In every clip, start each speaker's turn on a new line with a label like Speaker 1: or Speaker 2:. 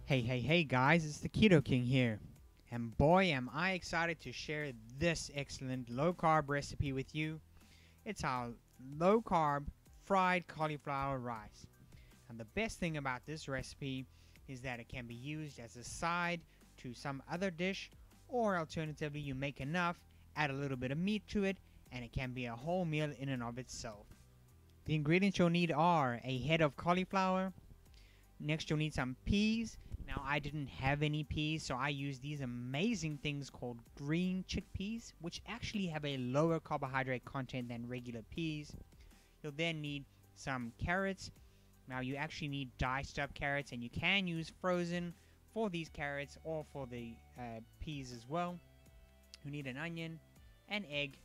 Speaker 1: Hey guys, it's the Keto King here. And boy am I excited to share this excellent low carb recipe with you. It's our low carb fried cauliflower rice. And the best thing about this recipe is that it can be used as a side to some other dish, or alternatively you make enough, add a little bit of meat to it, and it can be a whole meal in and of itself. The ingredients you'll need are a head of cauliflower. Next you'll need some peas. Now I didn't have any peas, so I used these amazing things called green chickpeas, which actually have a lower carbohydrate content than regular peas. You'll then need some carrots. Now you actually need diced up carrots, and you can use frozen for these carrots or for the peas as well. You need an onion, an egg,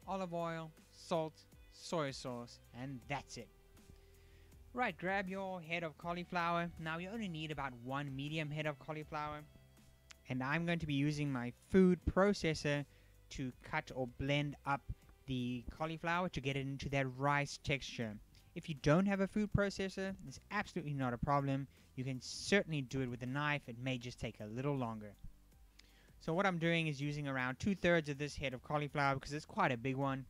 Speaker 1: olive oil, salt, soy sauce, and that's it. Right, grab your head of cauliflower. Now you only need about one medium head of cauliflower. And I'm going to be using my food processor to cut or blend up the cauliflower to get it into that rice texture. If you don't have a food processor, it's absolutely not a problem. You can certainly do it with a knife. It may just take a little longer. So what I'm doing is using around 2/3 of this head of cauliflower because it's quite a big one.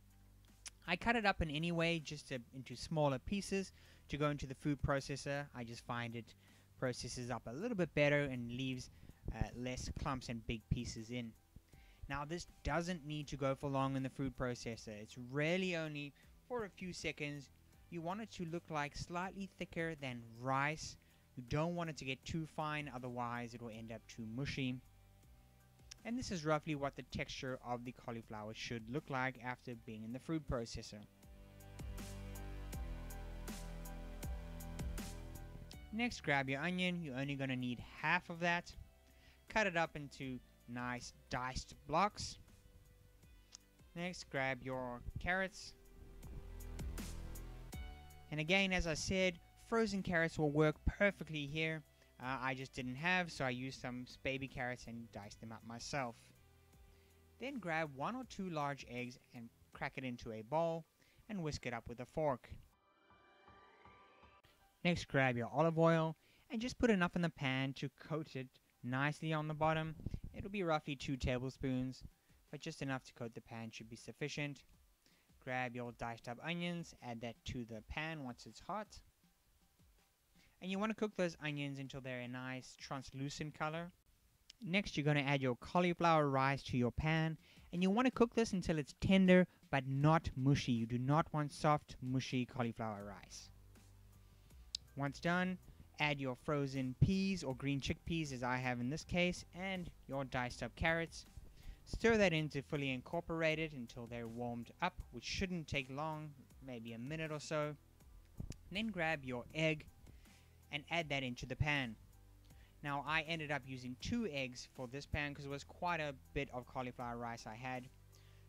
Speaker 1: I cut it up in any way, just into smaller pieces to go into the food processor. I just find it processes up a little bit better and leaves less clumps and big pieces in. Now this doesn't need to go for long in the food processor. It's really only for a few seconds. You want it to look like slightly thicker than rice. You don't want it to get too fine, otherwise it will end up too mushy. And this is roughly what the texture of the cauliflower should look like after being in the food processor. Next, grab your onion. You're only going to need half of that. Cut it up into nice diced blocks. Next, grab your carrots. And again, as I said, frozen carrots will work perfectly here. I just didn't have, so I used some baby carrots and diced them up myself. Then grab 1 or 2 large eggs and crack it into a bowl and whisk it up with a fork. Next, grab your olive oil and just put enough in the pan to coat it nicely on the bottom. It'll be roughly 2 tablespoons, but just enough to coat the pan should be sufficient. Grab your diced up onions, add that to the pan once it's hot. And you want to cook those onions until they're a nice translucent color. Next, you're going to add your cauliflower rice to your pan, and you want to cook this until it's tender but not mushy. You do not want soft, mushy cauliflower rice. Once done, add your frozen peas or green chickpeas, as I have in this case, and your diced up carrots. Stir that in to fully incorporate it until they're warmed up, which shouldn't take long, maybe a minute or so. Then grab your egg and add that into the pan. Now I ended up using 2 eggs for this pan because it was quite a bit of cauliflower rice I had.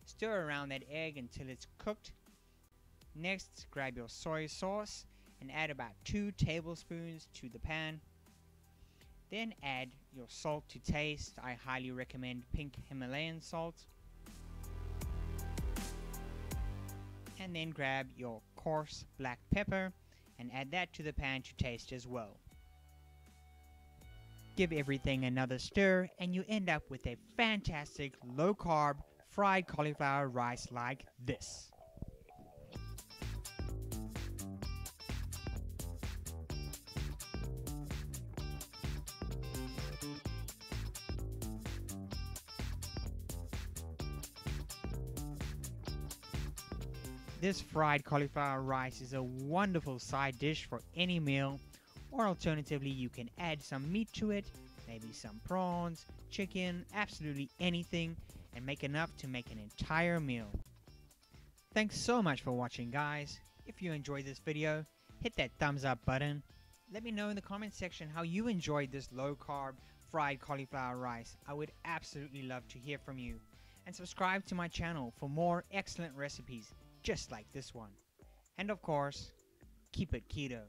Speaker 1: Stir around that egg until it's cooked. Next, grab your soy sauce and add about 2 tablespoons to the pan. Then add your salt to taste. I highly recommend pink Himalayan salt. And then grab your coarse black pepper and add that to the pan to taste as well. Give everything another stir and you end up with a fantastic low carb fried cauliflower rice like this. This fried cauliflower rice is a wonderful side dish for any meal, or alternatively you can add some meat to it, maybe some prawns, chicken, absolutely anything, and make enough to make an entire meal. Thanks so much for watching, guys. If you enjoyed this video, hit that thumbs up button. Let me know in the comments section how you enjoyed this low carb fried cauliflower rice. I would absolutely love to hear from you. And subscribe to my channel for more excellent recipes just like this one. And of course, keep it keto.